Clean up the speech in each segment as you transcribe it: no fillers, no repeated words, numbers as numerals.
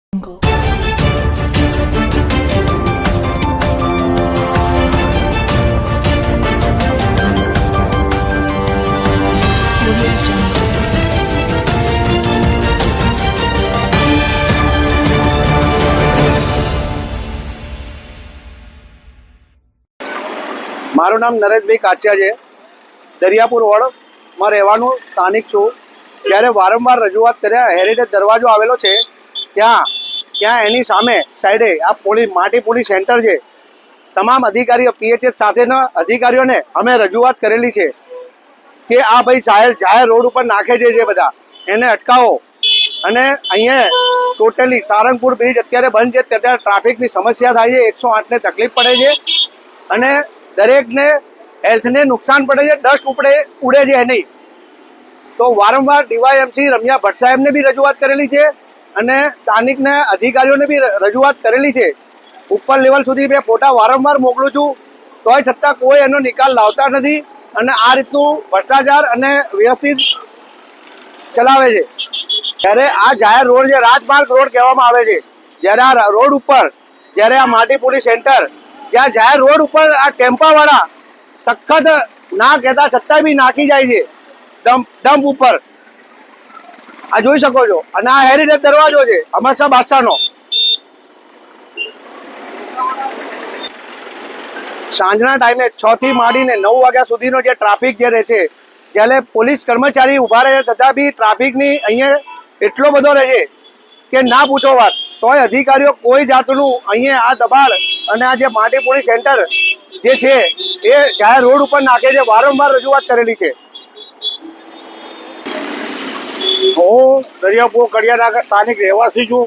મારું નામ નરેશભાઈ કાચિયા છે. દરિયાપુર વોર્ડમાં રહેવાનું સ્થાનિક છું. જ્યારે વારંવાર રજૂઆત કર્યા, હેરિટેજ દરવાજો આવેલો છે ત્યાં એની સામે સાઈડે આ માટી પોલીસ સેન્ટર છે. તમામ અધિકારીઓ PHS સાથેના અધિકારીઓને અમે રજૂઆત કરેલી છે કે આ ભાઈ જાહેર રોડ ઉપર નાખે છે બધા, એને અટકાવો. અને અહીંયા ટોટલી સારંગપુર બ્રિજ અત્યારે બંધ છે, ત્યારે ટ્રાફિકની સમસ્યા થાય છે, 108ને તકલીફ પડે છે અને દરેકને હેલ્થને નુકસાન પડે છે, ડસ્ટ ઉડે છે નહીં. તો વારંવાર DYMC રમ્યા ભટ્ટ સાહેબને બી રજૂઆત કરેલી છે અને સ્થાનિકના અધિકારીઓને બી રજૂઆત કરેલી છે. ઉપર લેવલ સુધી મેં ફોટા વારંવાર મોકલું છું, તોય છતાં કોઈ એનો નિકાલ લાવતા નથી અને આ રીતનું ભ્રષ્ટાચાર અને વ્યવસ્થિત ચલાવે છે. જ્યારે આ જાહેર રોડ છે, રાજમાર્ગ રોડ કહેવામાં આવે છે, જ્યારે આ રોડ ઉપર જ્યારે આ માટી પોલીસ સેન્ટર જ્યાં જાહેર રોડ ઉપર આ ટેમ્પાવાળા સખત ના કહેતા છતાં બી નાખી જાય છે ડમ્પ ઉપર. આ જોઈ શકો છો. અને આ હેરિટેજ દરવાજો છે અમરશાહ બાદશાહનો. સાંજના ટાઈમે 6 થી માંડીને 9 વાગ્યા સુધીનો જે ટ્રાફિક જે રહે છે, જ્યારે પોલીસ કર્મચારી ઊભા રહે છે છતાં બી ટ્રાફિકની અહીંયા એટલો બધો રહે છે કે ના પૂછો વાત. તોય અધિકારીઓ કોઈ જાતનું અહીંયા આ દબાણ અને આ જે માટી પોલીસ સેન્ટર જે છે એ જાહેર રોડ ઉપર નાખે છે. વારંવાર રજૂઆત કરેલી છે. હું દરિયાપુર કડિયાનાગર સ્થાનિક રહેવાસી છું.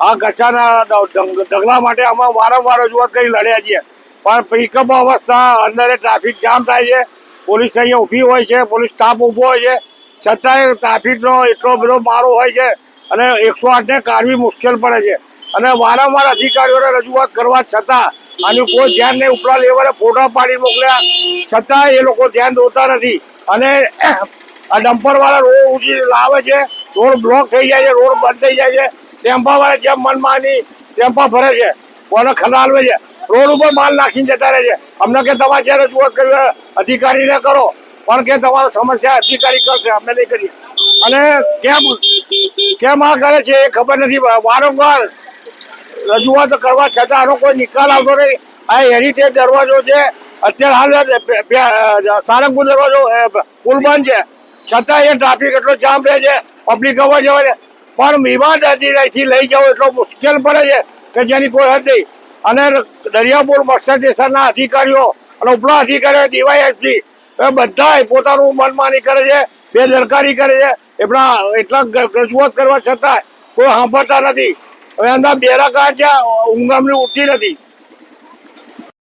આ કચ્છાના ઢગલા માટે અમે વારંવાર રજૂઆત કરી લડ્યા છીએ, પણ પિકઅપ અવસ્થા અંદર ટ્રાફિક જામ થાય છે. પોલીસ અહીંયા ઊભી હોય છે, પોલીસ સ્ટાફ ઊભો હોય છે, છતાંય ટ્રાફિકનો એટલો બધો મારો હોય છે અને 108ને કાઢવી મુશ્કેલ પડે છે. અને વારંવાર અધિકારીઓને રજૂઆત કરવા છતાં આનું કોઈ ધ્યાન નહીં. ઉપલા લેવલે ફોટા પાડી મોકલ્યા છતાં એ લોકો ધ્યાન દોતા નથી. અને આ ડમ્પરવાળા રોડ ઉજી લાવે છે, રોડ બ્લોક થઈ જાય છે, રોડ બંધ થઈ જાય છે. ટેમ્પાવાળા જેમ મનમાની ટેમ્પા ભરે છે, કોને ખલાવે છે, રોડ ઉપર માલ નાખીને જતા રહે છે. અમને કે તમારે જ્યારે રજૂઆત કરવી અધિકારીને કરો, પણ કે તમારો સમસ્યા અધિકારી કરશે, અમને નહીં કરીએ. અને કેમ આ કરે છે એ ખબર નથી. વારંવાર રજૂઆત કરવા છતાં આનો કોઈ નિકાલ આવતો નહીં. આ હેરિટેજ દરવાજો છે, અત્યારે હાલ સારંગપુર દરવાજો પુલ બંધ છે, છતાં એ ટ્રાફિક એટલો જામ રહે છે, પબ્લિક અવર જવા છે. પણ વિવાદ અહીંથી લઈ જવો એટલો મુશ્કેલ પડે છે કે જેની કોઈ હદ નહીં. અને દરિયાપુર મસ્ટર સ્ટેશનના અધિકારીઓ અને ઉપલા અધિકારીઓ DYMC એ બધા પોતાનું મનમાની કરે છે, બેદરકારી કરે છે. એટલા રજૂઆત કરવા છતાં કોઈ સાંભળતા નથી. હવે એમના બેરા કાઢ છે, ઊંઘ અમને ઉઠતી નથી.